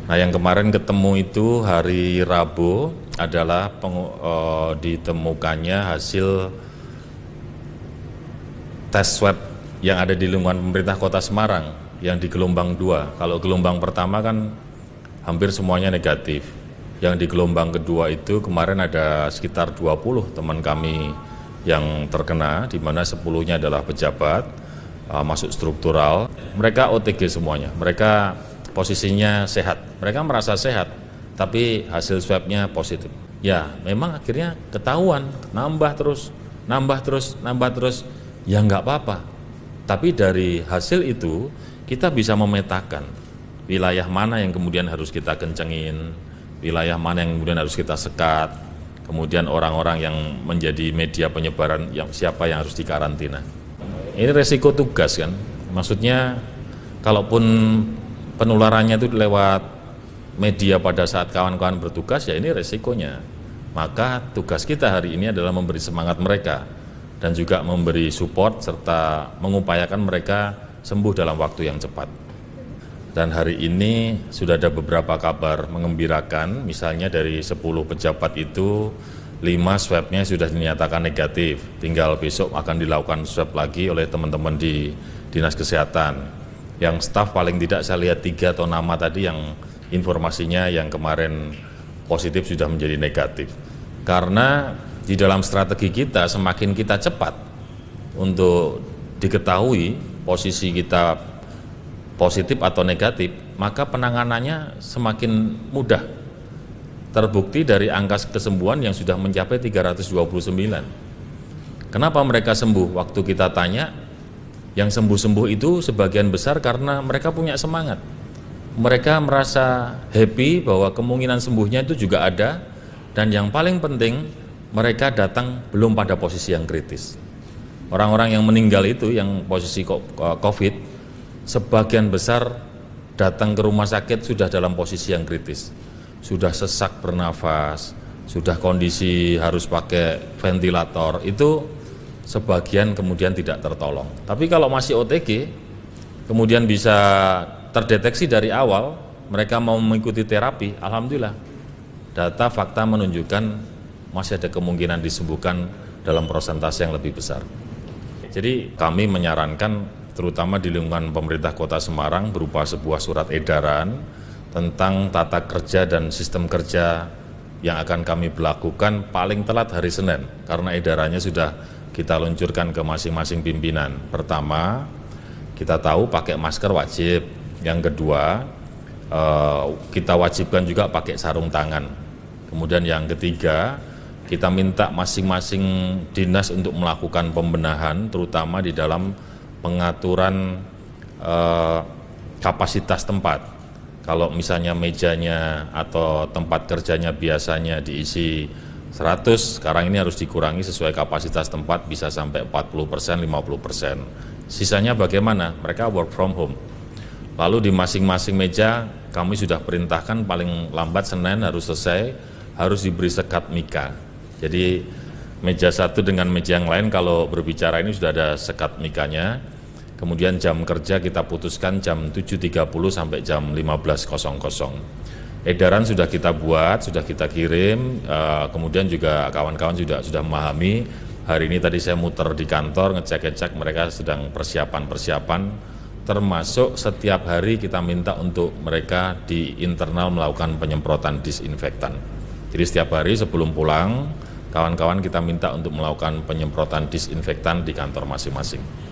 Nah, yang kemarin ketemu itu hari Rabu adalah ditemukannya hasil tes swab yang ada di lingkungan pemerintah Kota Semarang yang di gelombang 2. Kalau gelombang pertama kan hampir semuanya negatif. Yang di gelombang kedua itu kemarin ada sekitar 20 teman kami yang terkena, di mana 10-nya adalah pejabat, masuk struktural. Mereka OTG semuanya, mereka posisinya sehat, mereka merasa sehat, tapi hasil swabnya positif. Ya, memang akhirnya ketahuan, nambah terus, ya nggak apa-apa. Tapi dari hasil itu, kita bisa memetakan wilayah mana yang kemudian harus kita kencengin, wilayah mana yang kemudian harus kita sekat, kemudian orang-orang yang menjadi media penyebaran, siapa yang harus dikarantina. Ini resiko tugas kan, maksudnya kalaupun penularannya itu lewat media pada saat kawan-kawan bertugas, ya ini resikonya. Maka tugas kita hari ini adalah memberi semangat mereka dan juga memberi support serta mengupayakan mereka sembuh dalam waktu yang cepat. Dan hari ini sudah ada beberapa kabar mengembirakan, misalnya dari 10 pejabat itu 5 swabnya sudah dinyatakan negatif, tinggal besok akan dilakukan swab lagi oleh teman-teman di Dinas Kesehatan. Yang staf paling tidak saya lihat 3 atau nama tadi yang informasinya yang kemarin positif sudah menjadi negatif. Karena di dalam strategi kita semakin kita cepat untuk diketahui posisi kita positif atau negatif, maka penanganannya semakin mudah. Terbukti dari angka kesembuhan yang sudah mencapai 329. Kenapa mereka sembuh? Waktu kita tanya, yang sembuh-sembuh itu sebagian besar karena mereka punya semangat. Mereka merasa happy bahwa kemungkinan sembuhnya itu juga ada, dan yang paling penting mereka datang belum pada posisi yang kritis. Orang-orang yang meninggal itu yang posisi COVID, sebagian besar datang ke rumah sakit sudah dalam posisi yang kritis. Sudah sesak bernafas, sudah kondisi harus pakai ventilator, itu sebagian kemudian tidak tertolong. Tapi kalau masih OTG, kemudian bisa terdeteksi dari awal, mereka mau mengikuti terapi, alhamdulillah. Data fakta menunjukkan masih ada kemungkinan disembuhkan dalam persentase yang lebih besar. Jadi kami menyarankan terutama di lingkungan pemerintah Kota Semarang berupa sebuah surat edaran tentang tata kerja dan sistem kerja yang akan kami berlakukan paling telat hari Senin, karena edarannya sudah kita luncurkan ke masing-masing pimpinan. Pertama, kita tahu pakai masker wajib. Yang kedua, kita wajibkan juga pakai sarung tangan. Kemudian yang ketiga, kita minta masing-masing dinas untuk melakukan pembenahan, terutama di dalam pengaturan kapasitas tempat. Kalau misalnya mejanya atau tempat kerjanya biasanya diisi 100, sekarang ini harus dikurangi sesuai kapasitas tempat, bisa sampai 40%, 50%. Sisanya bagaimana? Mereka work from home. Lalu di masing-masing meja kami sudah perintahkan paling lambat Senin harus selesai, harus diberi sekat mika. Jadi meja satu dengan meja yang lain kalau berbicara ini sudah ada sekat mikanya. Kemudian jam kerja kita putuskan jam 7.30 sampai jam 15.00. Edaran sudah kita buat, sudah kita kirim, kemudian juga kawan-kawan sudah memahami. Hari ini tadi saya muter di kantor, ngecek-ngecek mereka sedang persiapan-persiapan, termasuk setiap hari kita minta untuk mereka di internal melakukan penyemprotan disinfektan. Jadi setiap hari sebelum pulang, kawan-kawan kita minta untuk melakukan penyemprotan disinfektan di kantor masing-masing.